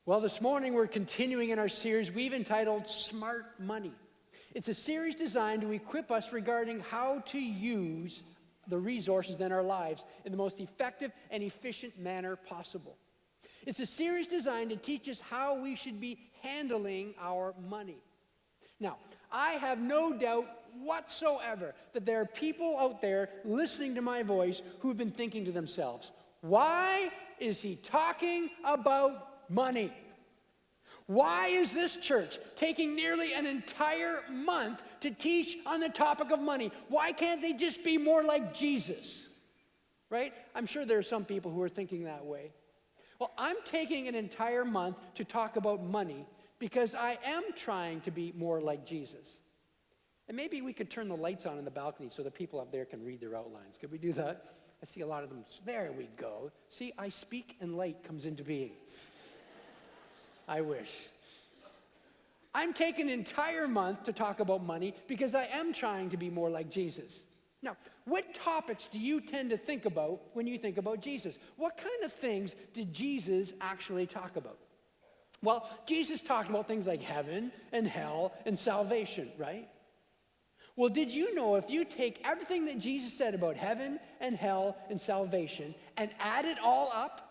Well, this morning we're continuing in our series we've entitled Smart Money. It's a series designed to equip us regarding how to use the resources in our lives in the most effective and efficient manner possible. It's a series designed to teach us how we should be handling our money. Now, I have no doubt whatsoever that there are people out there listening to my voice who've been thinking to themselves, why is he talking about money? Why is this church taking nearly an entire month to teach on the topic of money? Why can't they just be more like Jesus? Right? I'm sure there are some people who are thinking that way. Well, I'm taking an entire month to talk about money because I am trying to be more like Jesus. And maybe we could turn the lights on in the balcony so the people up there can read their outlines. Could we do that? I see a lot of them. There we go. See, I speak and light comes into being. I wish. I'm taking an entire month to talk about money because I am trying to be more like Jesus. Now, what topics do you tend to think about when you think about Jesus? What kind of things did Jesus actually talk about? Well, Jesus talked about things like heaven and hell and salvation, right? Well, did you know if you take everything that Jesus said about heaven and hell and salvation and add it all up,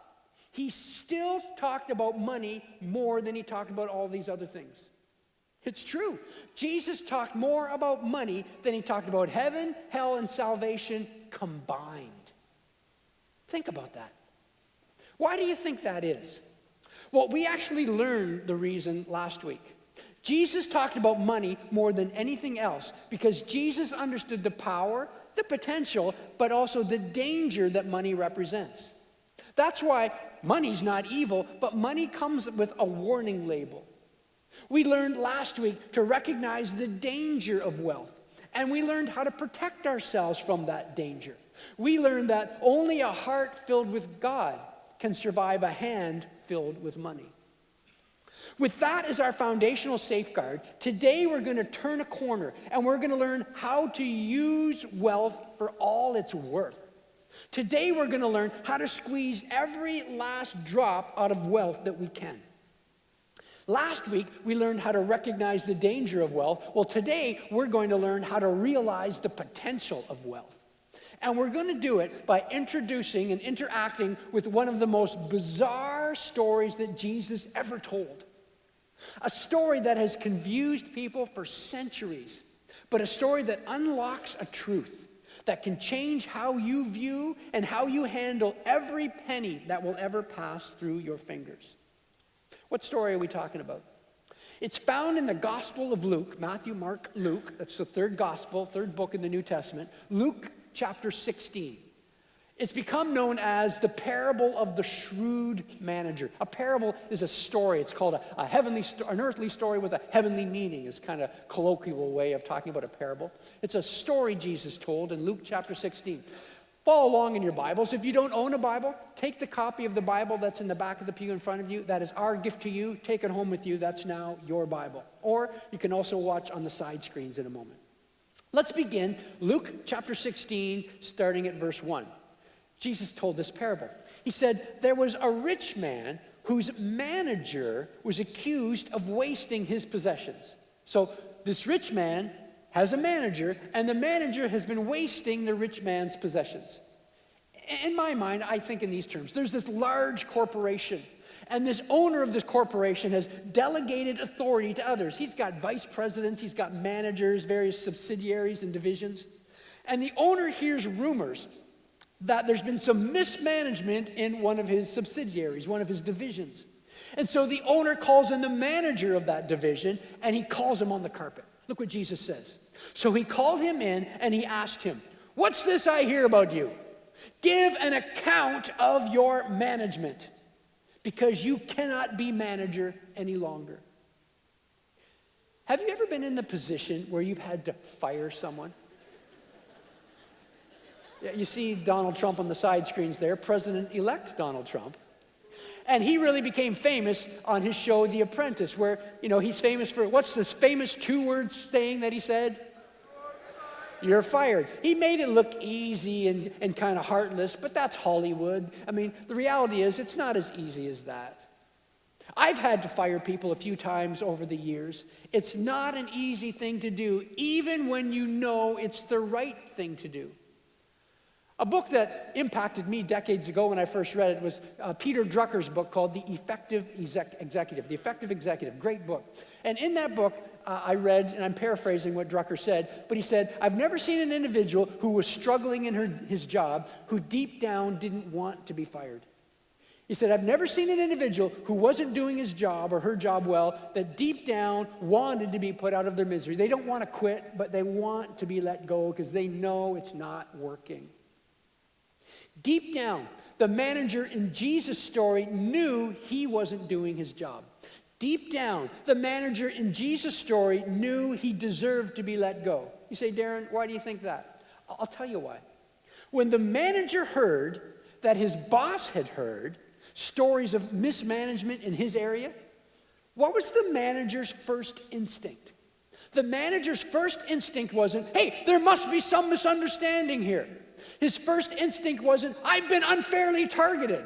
he still talked about money more than he talked about all these other things. It's true. Jesus talked more about money than he talked about heaven, hell, and salvation combined. Think about that. Why do you think that is? Well, we actually learned the reason last week. Jesus talked about money more than anything else because Jesus understood the power, the potential, but also the danger that money represents. That's why money's not evil, but money comes with a warning label. We learned last week to recognize the danger of wealth, and we learned how to protect ourselves from that danger. We learned that only a heart filled with God can survive a hand filled with money. With that as our foundational safeguard, today we're going to turn a corner, and we're going to learn how to use wealth for all it's worth. Today we're going to learn how to squeeze every last drop out of wealth that we can. Last week we learned how to recognize the danger of wealth. Well, today we're going to learn how to realize the potential of wealth. And we're going to do it by introducing and interacting with one of the most bizarre stories that Jesus ever told. A story that has confused people for centuries, but a story that unlocks a truth that can change how you view and how you handle every penny that will ever pass through your fingers. What story are we talking about? It's found in the Gospel of Luke, Matthew, Mark, Luke. That's the third gospel, third book in the New Testament. Luke chapter 16. It's become known as the parable of the shrewd manager. A parable is a story. It's called an earthly story with a heavenly meaning. Is kind of colloquial way of talking about a parable. It's a story Jesus told in Luke chapter 16. Follow along in your Bibles. If you don't own a Bible, take the copy of the Bible that's in the back of the pew in front of you. That is our gift to you. Take it home with you. That's now your Bible. Or you can also watch on the side screens in a moment. Let's begin Luke chapter 16, starting at verse 1. Jesus told this parable. He said, there was a rich man whose manager was accused of wasting his possessions. So this rich man has a manager, and the manager has been wasting the rich man's possessions. In my mind, I think in these terms. There's this large corporation, and this owner of this corporation has delegated authority to others. He's got vice presidents, he's got managers, various subsidiaries and divisions. And the owner hears rumors that there's been some mismanagement in one of his subsidiaries, one of his divisions. And so the owner calls in the manager of that division, and he calls him on the carpet. Look what Jesus says. So he called him in, and he asked him, what's this I hear about you? Give an account of your management, because you cannot be manager any longer. Have you ever been in the position where you've had to fire someone? You see Donald Trump on the side screens there, President-elect Donald Trump. And he really became famous on his show, The Apprentice, where, he's famous for, what's this famous two-word saying that he said? You're fired. He made it look easy and kind of heartless, but that's Hollywood. I mean, the reality is it's not as easy as that. I've had to fire people a few times over the years. It's not an easy thing to do, even when you know it's the right thing to do. A book that impacted me decades ago when I first read it was Peter Drucker's book called The Effective Executive. The Effective Executive, great book. And in that book, I read, and I'm paraphrasing what Drucker said, but he said, I've never seen an individual who was struggling in his job who deep down didn't want to be fired. He said, I've never seen an individual who wasn't doing his job or her job well that deep down wanted to be put out of their misery. They don't want to quit, but they want to be let go because they know it's not working. Deep down, the manager in Jesus' story knew he wasn't doing his job. Deep down, the manager in Jesus' story knew he deserved to be let go. You say, Darren, why do you think that? I'll tell you why. When the manager heard that his boss had heard stories of mismanagement in his area, what was the manager's first instinct? The manager's first instinct wasn't, hey, there must be some misunderstanding here. His first instinct wasn't, I've been unfairly targeted.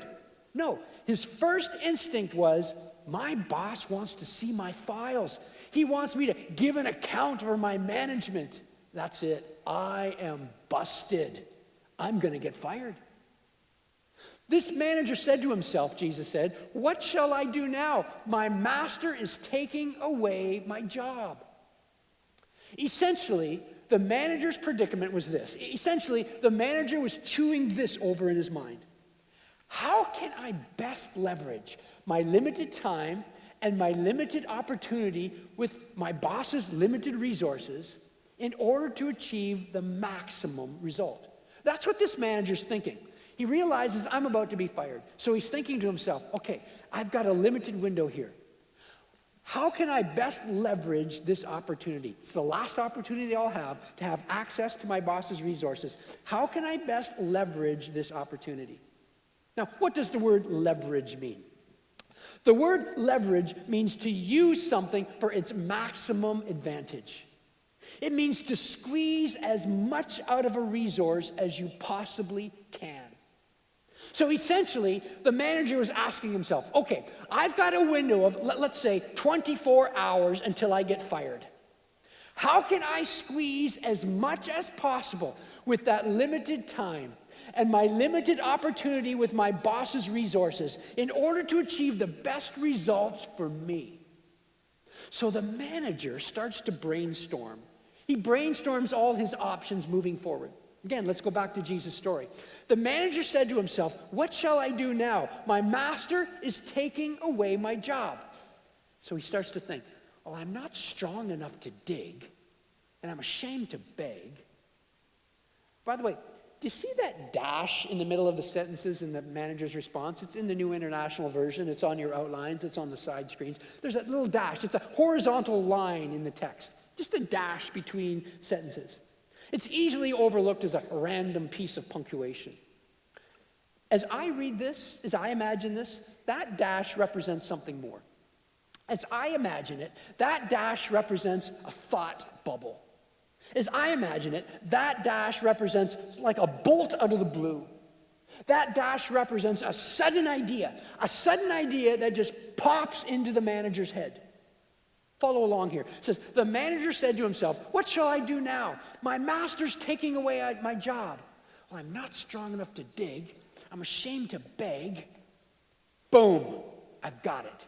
No, his first instinct was, my boss wants to see my files. He wants me to give an account for my management. That's it. I am busted. I'm going to get fired. This manager said to himself, Jesus said, what shall I do now? My master is taking away my job. Essentially, the manager's predicament was this. Essentially, the manager was chewing this over in his mind. How can I best leverage my limited time and my limited opportunity with my boss's limited resources in order to achieve the maximum result? That's what this manager's thinking. He realizes I'm about to be fired. So he's thinking to himself, okay, I've got a limited window here. How can I best leverage this opportunity? It's the last opportunity I'll have to have access to my boss's resources. How can I best leverage this opportunity? Now, what does the word leverage mean? The word leverage means to use something for its maximum advantage. It means to squeeze as much out of a resource as you possibly can. So essentially, the manager was asking himself, okay, I've got a window of, let's say, 24 hours until I get fired. How can I squeeze as much as possible with that limited time and my limited opportunity with my boss's resources in order to achieve the best results for me? So the manager starts to brainstorm. He brainstorms all his options moving forward. Again, let's go back to Jesus' story. The manager said to himself, what shall I do now? My master is taking away my job. So he starts to think, oh, I'm not strong enough to dig, and I'm ashamed to beg. By the way, do you see that dash in the middle of the sentences in the manager's response? It's in the New International Version. It's on your outlines. It's on the side screens. There's that little dash. It's a horizontal line in the text, just a dash between sentences. It's easily overlooked as a random piece of punctuation. As I read this, as I imagine this, that dash represents something more. As I imagine it, that dash represents a thought bubble. As I imagine it, that dash represents like a bolt out of the blue. That dash represents a sudden idea that just pops into the manager's head. Follow along here. It says, the manager said to himself, what shall I do now? My master's taking away my job. Well, I'm not strong enough to dig. I'm ashamed to beg. Boom, I've got it.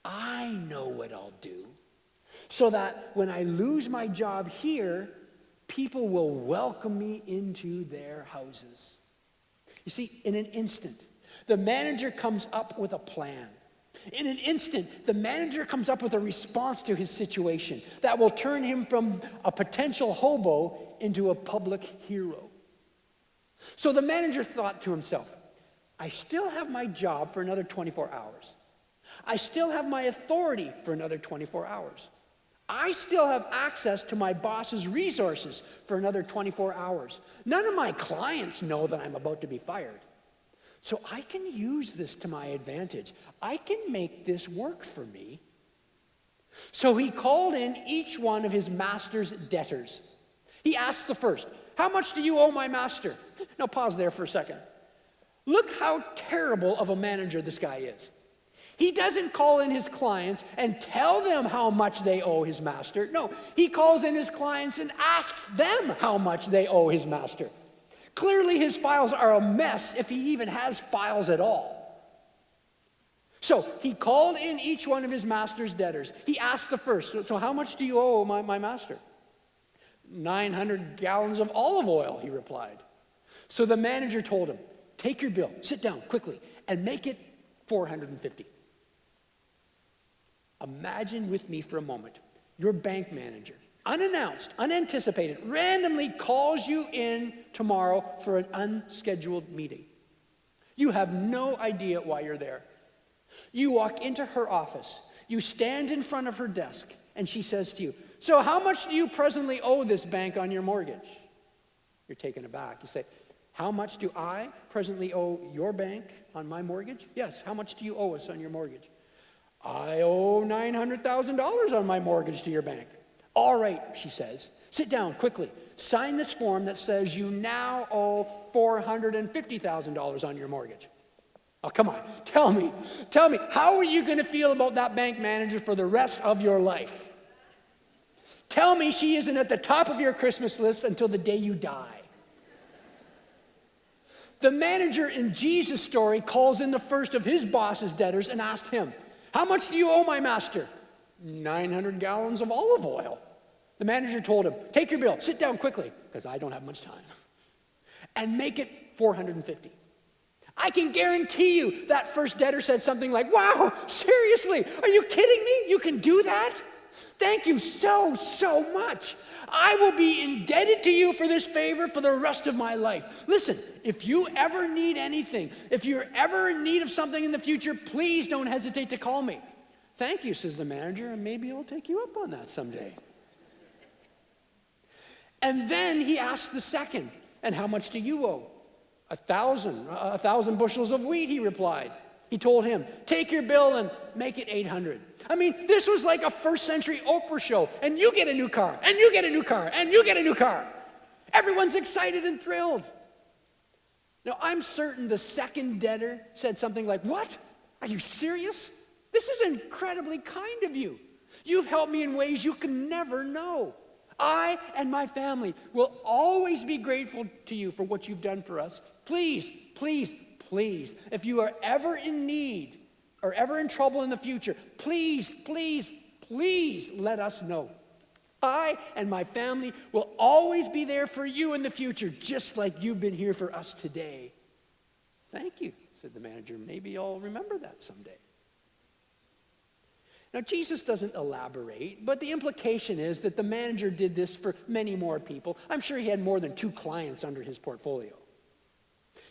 I know what I'll do so that when I lose my job here, people will welcome me into their houses. You see, in an instant, the manager comes up with a plan. In an instant, the manager comes up with a response to his situation that will turn him from a potential hobo into a public hero. So the manager thought to himself, I still have my job for another 24 hours. I still have my authority for another 24 hours. I still have access to my boss's resources for another 24 hours. None of my clients know that I'm about to be fired. So I can use this to my advantage. I can make this work for me. So he called in each one of his master's debtors. He asked the first, how much do you owe my master? Now pause there for a second. Look how terrible of a manager this guy is. He doesn't call in his clients and tell them how much they owe his master. No, he calls in his clients and asks them how much they owe his master. Clearly, his files are a mess if he even has files at all. So he called in each one of his master's debtors. He asked the first, so how much do you owe my master? 900 gallons of olive oil, he replied. So the manager told him, take your bill, sit down quickly, and make it 450. Imagine with me for a moment, your bank manager, unannounced, unanticipated, randomly calls you in tomorrow for an unscheduled meeting. You have no idea why you're there. You walk into her office, you stand in front of her desk, and she says to you, so how much do you presently owe this bank on your mortgage? You're taken aback. You say, how much do I presently owe your bank on my mortgage? Yes, how much do you owe us on your mortgage? I owe $900,000 on my mortgage to your bank. All right, she says, sit down quickly. Sign this form that says you now owe $450,000 on your mortgage. Oh, come on, tell me, how are you going to feel about that bank manager for the rest of your life? Tell me she isn't at the top of your Christmas list until the day you die. The manager in Jesus' story calls in the first of his boss's debtors and asked him, how much do you owe my master? 900 gallons of olive oil. The manager told him, take your bill, sit down quickly, because I don't have much time, and make it 450. I can guarantee you that first debtor said something like, wow, seriously, are you kidding me? You can do that? Thank you so much. I will be indebted to you for this favor for the rest of my life. Listen, if you ever need anything, if you're ever in need of something in the future, please don't hesitate to call me. Thank you, says the manager, and maybe I'll take you up on that someday. And then he asked the second, and how much do you owe? 1,000 bushels of wheat, he replied. He told him, take your bill and make it 800. I mean, this was like a first century Oprah show, and you get a new car, and you get a new car, and you get a new car. Everyone's excited and thrilled. Now, I'm certain the second debtor said something like, what? Are you serious? This is incredibly kind of you. You've helped me in ways you can never know. I and my family will always be grateful to you for what you've done for us. Please, please, please, if you are ever in need or ever in trouble in the future, please, please, please let us know. I and my family will always be there for you in the future, just like you've been here for us today. Thank you, said the manager. Maybe I'll remember that someday. Now, Jesus doesn't elaborate, but the implication is that the manager did this for many more people. I'm sure he had more than 2 clients under his portfolio.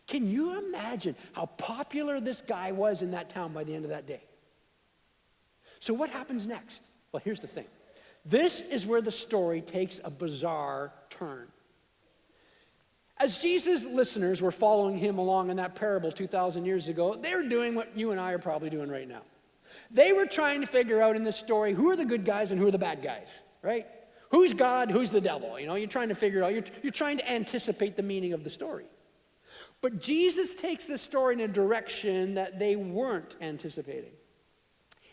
Can you imagine how popular this guy was in that town by the end of that day? So what happens next? Well, here's the thing. This is where the story takes a bizarre turn. As Jesus' listeners were following him along in that parable 2,000 years ago, they were doing what you and I are probably doing right now. They were trying to figure out in this story who are the good guys and who are the bad guys, right? Who's God, who's the devil? You know, you're trying to figure it out. You're trying to anticipate the meaning of the story. But Jesus takes this story in a direction that they weren't anticipating.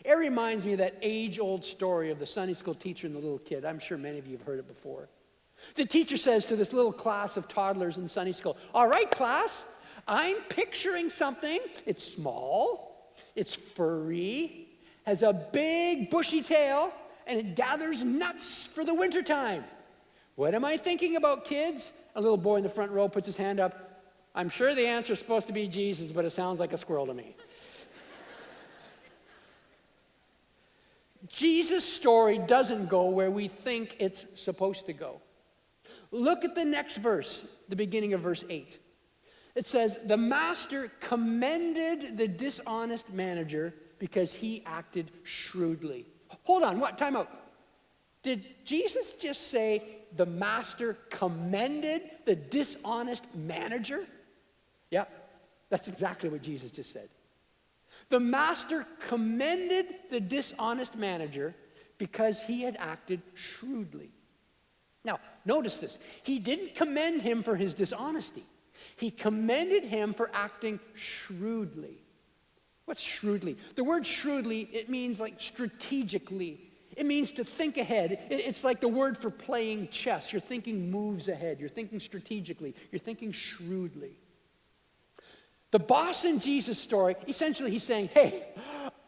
It reminds me of that age-old story of the Sunday school teacher and the little kid. I'm sure many of you have heard it before. The teacher says to this little class of toddlers in Sunday school, all right, class, I'm picturing something. It's small. It's furry, has a big bushy tail, and it gathers nuts for the wintertime. What am I thinking about, kids? A little boy in the front row puts his hand up. I'm sure the answer is supposed to be Jesus, but it sounds like a squirrel to me. Jesus' story doesn't go where we think it's supposed to go. Look at the next verse, the beginning of verse 8. It says, the master commended the dishonest manager because he acted shrewdly. Hold on, what? Time out. Did Jesus just say the master commended the dishonest manager? Yeah, that's exactly what Jesus just said. The master commended the dishonest manager because he had acted shrewdly. Now, notice this. He didn't commend him for his dishonesty. He commended him for acting shrewdly. What's shrewdly? The word shrewdly, it means like strategically. It means to think ahead. It's like the word for playing chess. You're thinking moves ahead. You're thinking strategically. You're thinking shrewdly. The boss in Jesus' story, essentially he's saying, hey,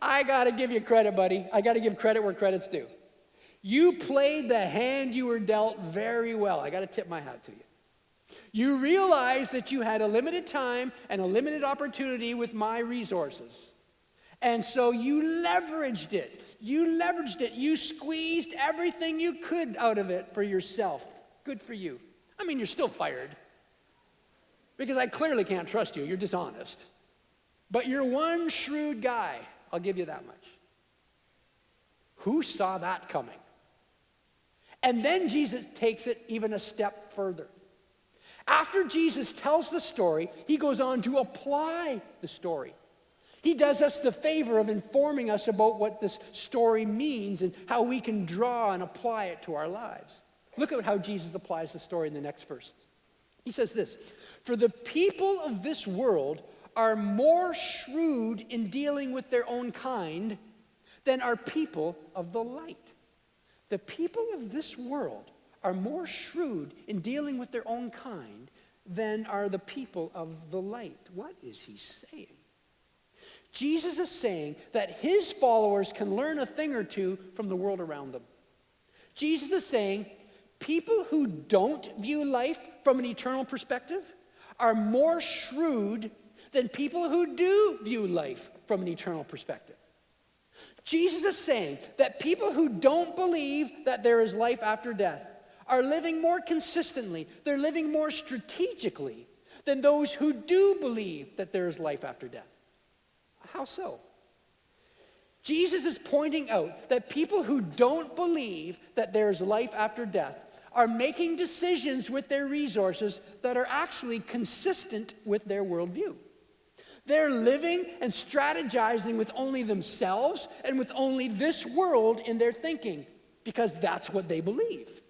I got to give you credit, buddy. I got to give credit where credit's due. You played the hand you were dealt very well. I got to tip my hat to you. You realized that you had a limited time and a limited opportunity with my resources. And so you leveraged it. You squeezed everything you could out of it for yourself. Good for you. I mean, you're still fired. Because I clearly can't trust you. You're dishonest. But you're one shrewd guy. I'll give you that much. Who saw that coming? And then Jesus takes it even a step further. After Jesus tells the story, he goes on to apply the story. He does us the favor of informing us about what this story means and how we can draw and apply it to our lives. Look at how Jesus applies the story in the next verse. He says this, "For the people of this world are more shrewd in dealing with their own kind than are people of the light." The people of this world are more shrewd in dealing with their own kind than are the people of the light. What is he saying? Jesus is saying that his followers can learn a thing or two from the world around them. Jesus is saying people who don't view life from an eternal perspective are more shrewd than people who do view life from an eternal perspective. Jesus is saying that people who don't believe that there is life after death are living more consistently, they're living more strategically than those who do believe that there is life after death. How so? Jesus is pointing out that people who don't believe that there is life after death are making decisions with their resources that are actually consistent with their worldview. They're living and strategizing with only themselves and with only this world in their thinking because that's what they believe.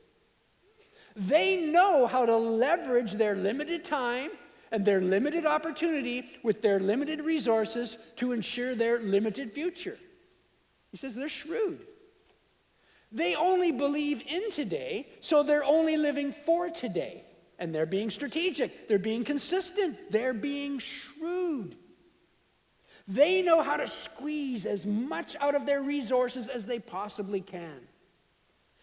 They know how to leverage their limited time and their limited opportunity with their limited resources to ensure their limited future. He says they're shrewd. They only believe in today, so they're only living for today. And they're being strategic. They're being consistent. They're being shrewd. They know how to squeeze as much out of their resources as they possibly can.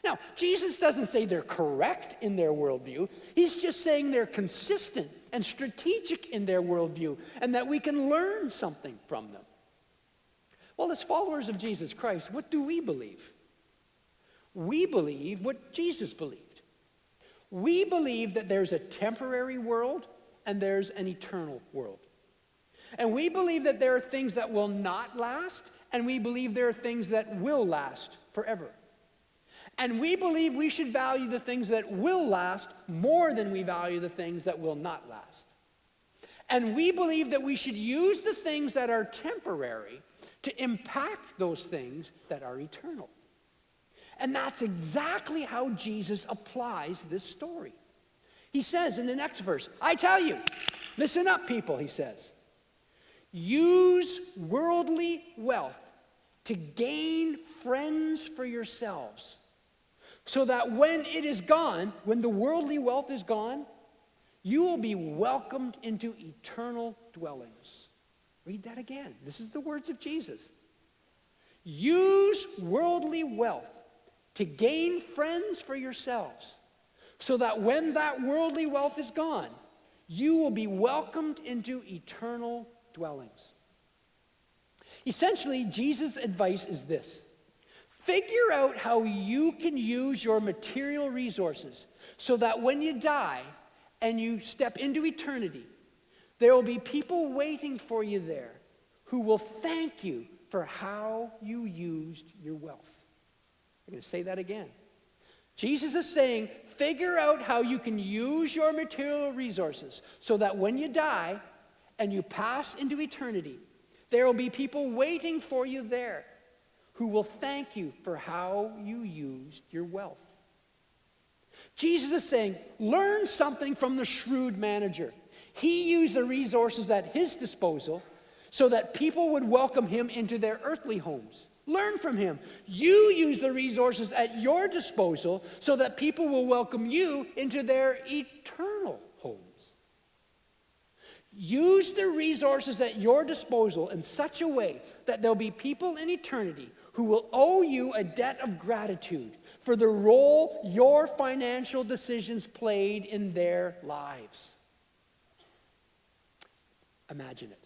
Now, Jesus doesn't say they're correct in their worldview. He's just saying they're consistent and strategic in their worldview and that we can learn something from them. Well, as followers of Jesus Christ, what do we believe? We believe what Jesus believed. We believe that there's a temporary world and there's an eternal world. And we believe that there are things that will not last, and we believe there are things that will last forever. And we believe we should value the things that will last more than we value the things that will not last. And we believe that we should use the things that are temporary to impact those things that are eternal. And that's exactly how Jesus applies this story. He says in the next verse, I tell you, listen up, people, he says. Use worldly wealth to gain friends for yourselves, so that when it is gone, when the worldly wealth is gone, you will be welcomed into eternal dwellings. Read that again. This is the words of Jesus. Use worldly wealth to gain friends for yourselves, so that when that worldly wealth is gone, you will be welcomed into eternal dwellings. Essentially, Jesus' advice is this. Figure out how you can use your material resources so that when you die and you step into eternity, there will be people waiting for you there who will thank you for how you used your wealth. I'm going to say that again. Jesus is saying, figure out how you can use your material resources so that when you die and you pass into eternity, there will be people waiting for you there who will thank you for how you used your wealth. Jesus is saying, learn something from the shrewd manager. He used the resources at his disposal so that people would welcome him into their earthly homes. Learn from him. You use the resources at your disposal so that people will welcome you into their eternal homes. Use the resources at your disposal in such a way that there'll be people in eternity who will owe you a debt of gratitude for the role your financial decisions played in their lives. Imagine it.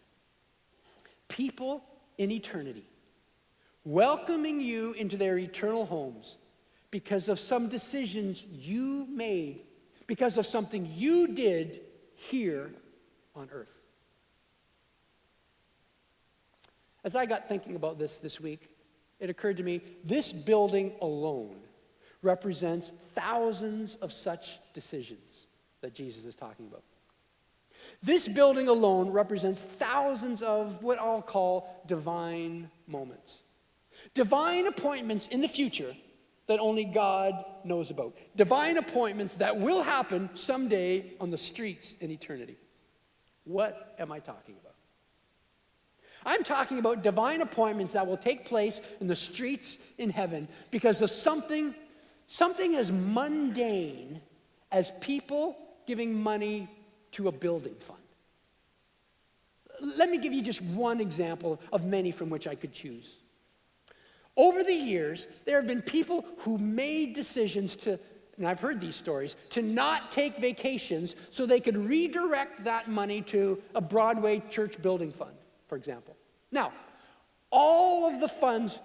People in eternity welcoming you into their eternal homes because of some decisions you made, because of something you did here on earth. As I got thinking about this week, it occurred to me, this building alone represents thousands of such decisions that Jesus is talking about. This building alone represents thousands of what I'll call divine moments. Divine appointments in the future that only God knows about. Divine appointments that will happen someday on the streets in eternity. What am I talking about? I'm talking about divine appointments that will take place in the streets in heaven because of something as mundane as people giving money to a building fund. Let me give you just one example of many from which I could choose. Over the years, there have been people who made decisions to, and I've heard these stories, to not take vacations so they could redirect that money to a Broadway church building fund, for example. Now, all of the funds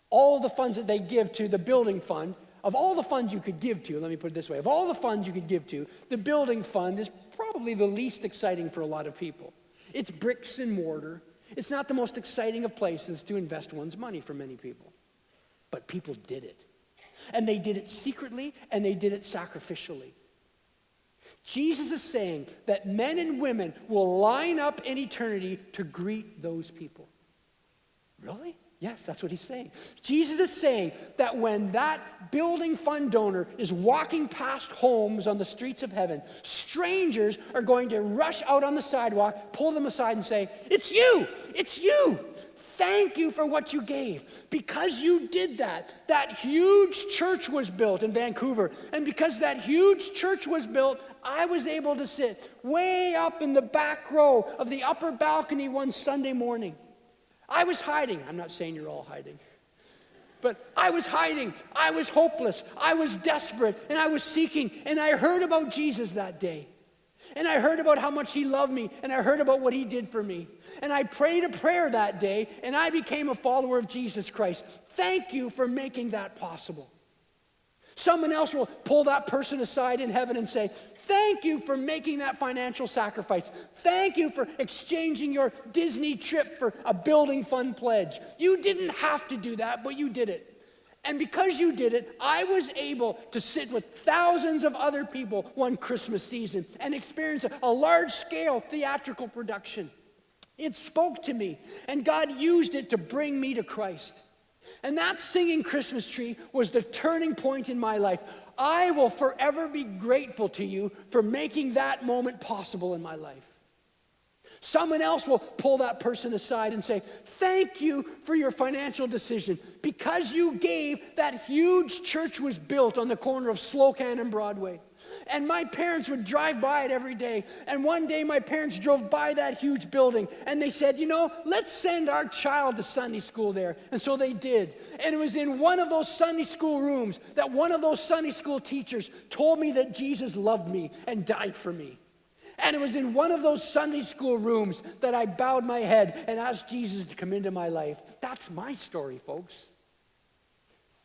all of the funds that they give to the building fund, of all the funds you could give to, let me put it this way, of all the funds you could give to, the building fund is probably the least exciting for a lot of people. It's bricks and mortar. It's not the most exciting of places to invest one's money for many people. But people did it. And they did it secretly, and they did it sacrificially. Jesus is saying that men and women will line up in eternity to greet those people. Really? Yes, that's what he's saying. Jesus is saying that when that building fund donor is walking past homes on the streets of heaven, strangers are going to rush out on the sidewalk, pull them aside and say, "It's you! It's you! Thank you for what you gave. Because you did that, that huge church was built in Vancouver. And because that huge church was built, I was able to sit way up in the back row of the upper balcony one Sunday morning. I was hiding. I'm not saying you're all hiding. But I was hiding. I was hopeless. I was desperate. And I was seeking. And I heard about Jesus that day. And I heard about how much he loved me. And I heard about what he did for me. And I prayed a prayer that day. And I became a follower of Jesus Christ. Thank you for making that possible. Someone else will pull that person aside in heaven and say, thank you for making that financial sacrifice. Thank you for exchanging your Disney trip for a building fund pledge. You didn't have to do that, but you did it. And because you did it, I was able to sit with thousands of other people one Christmas season and experience a large-scale theatrical production. It spoke to me, and God used it to bring me to Christ. And that singing Christmas tree was the turning point in my life. I will forever be grateful to you for making that moment possible in my life. Someone else will pull that person aside and say, thank you for your financial decision. Because you gave, that huge church was built on the corner of Slocan and Broadway. And my parents would drive by it every day. And one day my parents drove by that huge building and they said, let's send our child to Sunday school there. And so they did. And it was in one of those Sunday school rooms that one of those Sunday school teachers told me that Jesus loved me and died for me. And it was in one of those Sunday school rooms that I bowed my head and asked Jesus to come into my life. That's my story, folks.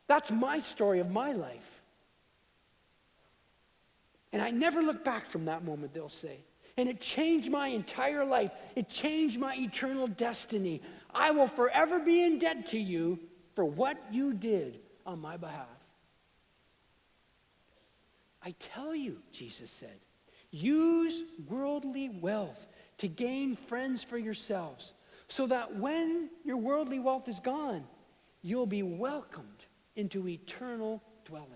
That's my story of my life. And I never look back from that moment, they'll say. And it changed my entire life. It changed my eternal destiny. I will forever be in debt to you for what you did on my behalf. I tell you, Jesus said, use worldly wealth to gain friends for yourselves, so that when your worldly wealth is gone, you'll be welcomed into eternal dwellings.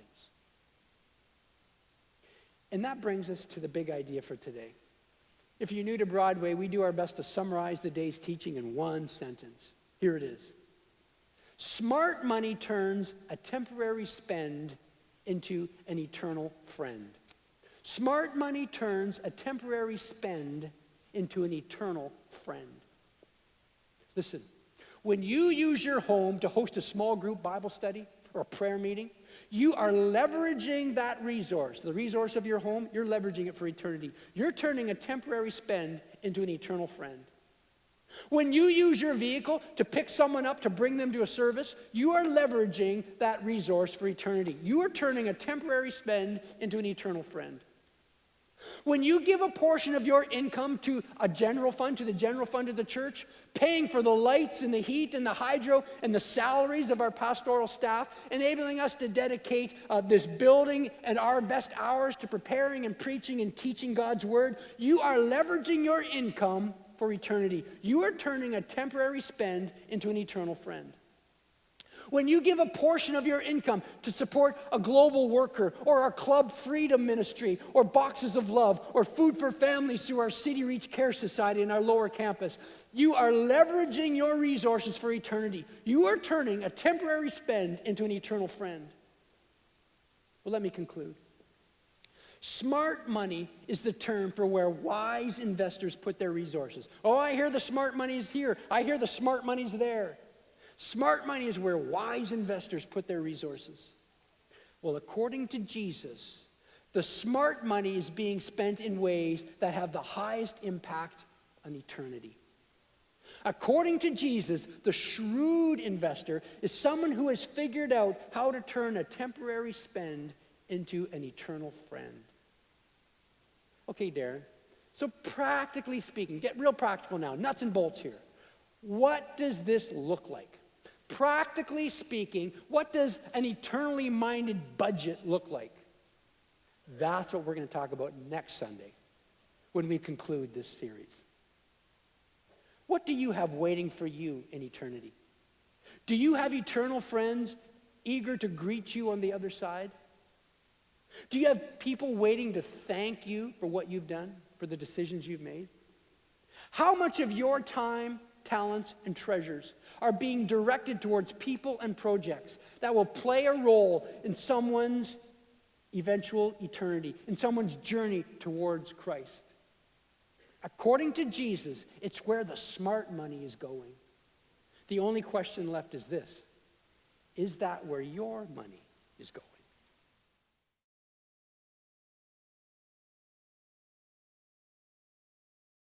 And that brings us to the big idea for today. If you're new to Broadway, we do our best to summarize the day's teaching in one sentence. Here it is. Smart money turns a temporary spend into an eternal friend. Smart money turns a temporary spend into an eternal friend. Listen, when you use your home to host a small group Bible study or a prayer meeting, you are leveraging that resource, the resource of your home, you're leveraging it for eternity. You're turning a temporary spend into an eternal friend. When you use your vehicle to pick someone up to bring them to a service, you are leveraging that resource for eternity. You are turning a temporary spend into an eternal friend. When you give a portion of your income to a general fund, to the general fund of the church, paying for the lights and the heat and the hydro and the salaries of our pastoral staff, enabling us to dedicate this building and our best hours to preparing and preaching and teaching God's word, you are leveraging your income for eternity. You are turning a temporary spend into an eternal friend. When you give a portion of your income to support a global worker or our Club Freedom Ministry or Boxes of Love or Food for Families through our City Reach Care Society and our lower campus, you are leveraging your resources for eternity. You are turning a temporary spend into an eternal friend. Well, let me conclude. Smart money is the term for where wise investors put their resources. Oh, I hear the smart money's here. I hear the smart money's there. Smart money is where wise investors put their resources. Well, according to Jesus, the smart money is being spent in ways that have the highest impact on eternity. According to Jesus, the shrewd investor is someone who has figured out how to turn a temporary spend into an eternal friend. Okay, Darren, so practically speaking, get real practical now, nuts and bolts here. What does this look like? Practically speaking, what does an eternally minded budget look like? That's what we're going to talk about next Sunday when we conclude this series. What do you have waiting for you in eternity? Do you have eternal friends eager to greet you on the other side? Do you have people waiting to thank you for what you've done, for the decisions you've made? How much of your time, talents, and treasures are being directed towards people and projects that will play a role in someone's eventual eternity, in someone's journey towards Christ? According to Jesus, it's where the smart money is going. The only question left is this: is that where your money is going?